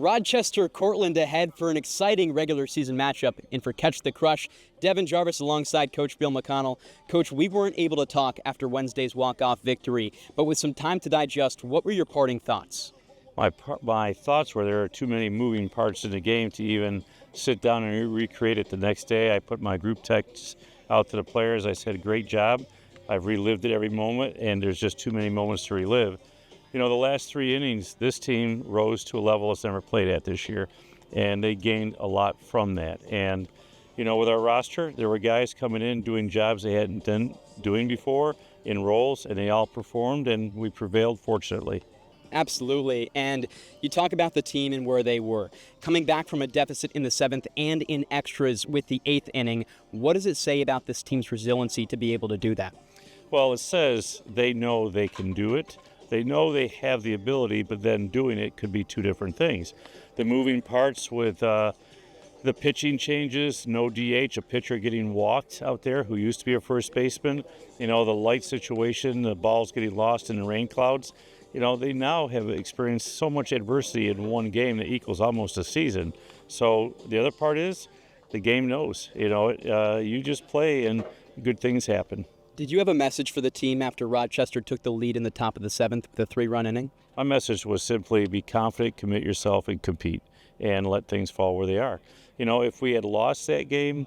Rochester, Cortland ahead for an exciting regular season matchup. And for Catch the Crush, Devon Jarvis alongside Coach Bill McConnell. Coach, we weren't able to talk after Wednesday's walk-off victory, but with some time to digest, what were your parting thoughts? My thoughts were there are too many moving parts in the game to even sit down and recreate it the next day. I put my group text out to the players. I said, great job. I've relived it every moment, and there's just too many moments to relive. You know, the last 3 innings, this team rose to a level it's never played at this year, and they gained a lot from that. And, you know, with our roster, there were guys coming in doing jobs they hadn't been doing before in roles, and they all performed, and we prevailed, fortunately. Absolutely. And you talk about the team and where they were. Coming back from a deficit in the 7th and in extras with the 8th inning, what does it say about this team's resiliency to be able to do that? Well, it says they know they can do it. They know they have the ability, but then doing it could be two different things. The moving parts with the pitching changes, no DH, a pitcher getting walked out there who used to be a first baseman, you know, the light situation, the balls getting lost in the rain clouds. You know, they now have experienced so much adversity in one game that equals almost a season. So the other part is the game knows, you know, you just play and good things happen. Did you have a message for the team after Rochester took the lead in the top of the 7th with a 3-run inning? My message was simply be confident, commit yourself, and compete, and let things fall where they are. You know, if we had lost that game,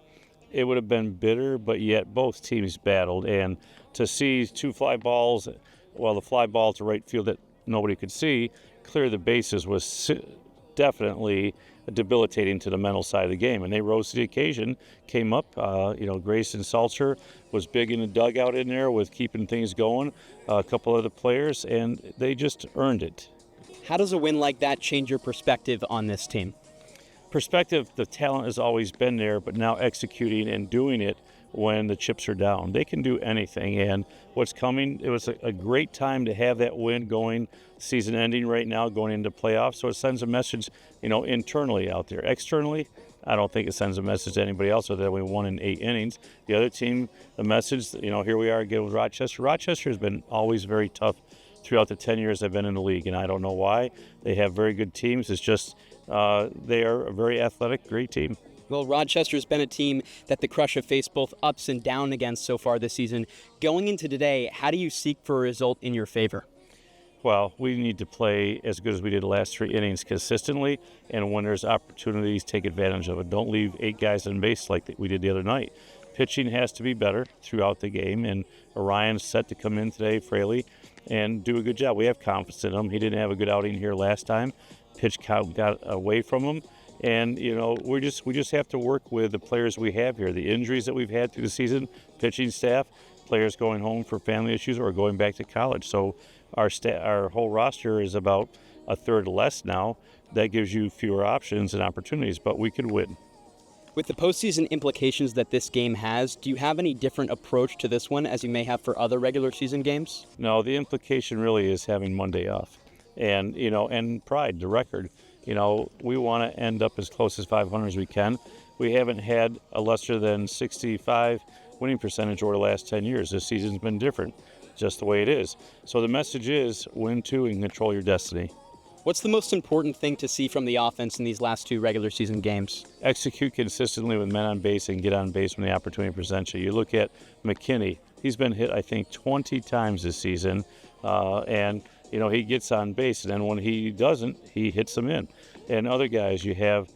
it would have been bitter, but yet both teams battled. And to see 2 fly balls, well, the fly ball to right field that nobody could see, clear the bases was definitely debilitating to the mental side of the game, and they rose to the occasion, came up. You know, Grayson Salter was big in the dugout in there with keeping things going, a couple other players, and they just earned it. How does a win like that change your perspective on this team? Perspective, the talent has always been there, but now executing and doing it when the chips are down. They can do anything, and what's coming, it was a great time to have that win going, season ending right now, going into playoffs, so it sends a message, you know, internally out there. Externally, I don't think it sends a message to anybody else other than we won in 8 innings. The other team, the message, you know, here we are again with Rochester. Rochester has been always very tough throughout the 10 years I've been in the league, and I don't know why. They have very good teams. It's just they are a very athletic, great team. Well, Rochester's been a team that the Crush have faced both ups and downs against so far this season. Going into today, how do you seek for a result in your favor? Well, we need to play as good as we did the last 3 innings consistently, and when there's opportunities, take advantage of it. Don't leave 8 guys on base like we did the other night. Pitching has to be better throughout the game, and Orion's set to come in today, Fraley, and do a good job. We have confidence in him. He didn't have a good outing here last time. Pitch count got away from him. And, you know, we just have to work with the players we have here. The injuries that we've had through the season, pitching staff, players going home for family issues or going back to college. So our whole roster is about a third less now. That gives you fewer options and opportunities, but we could win. With the postseason implications that this game has, do you have any different approach to this one as you may have for other regular season games? No, the implication really is having Monday off. And, you know, and pride, the record. You know, we want to end up as close as 500 as we can. We haven't had a lesser than 65 winning percentage over the last 10 years. This season's been different, just the way it is. So the message is win 2 and control your destiny. What's the most important thing to see from the offense in these last 2 regular season games? Execute consistently with men on base and get on base when the opportunity presents you. You look at McKinney. He's been hit, I think, 20 times this season, and you know, he gets on base, and then when he doesn't, he hits them in. And other guys, you have,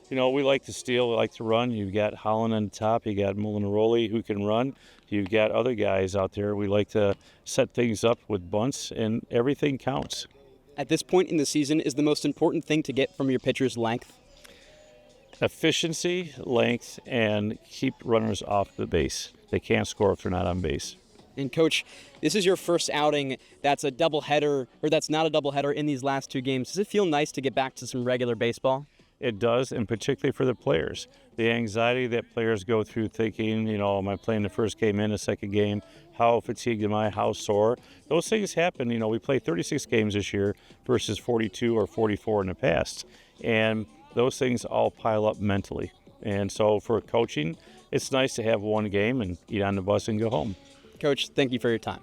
you know, we like to steal, we like to run. You've got Holland on the top. You got Molinaroli who can run. You've got other guys out there. We like to set things up with bunts, and everything counts. At this point in the season, is the most important thing to get from your pitcher's length? Efficiency, length, and keep runners off the base. They can't score if they're not on base. And Coach, this is your first outing that's a doubleheader, or that's not a doubleheader in these last 2 games. Does it feel nice to get back to some regular baseball? It does, and particularly for the players. The anxiety that players go through thinking, you know, am I playing the first game in, the second game? How fatigued am I? How sore? Those things happen. You know, we play 36 games this year versus 42 or 44 in the past. And those things all pile up mentally. And so for coaching, it's nice to have one game and eat on the bus and go home. Coach, thank you for your time.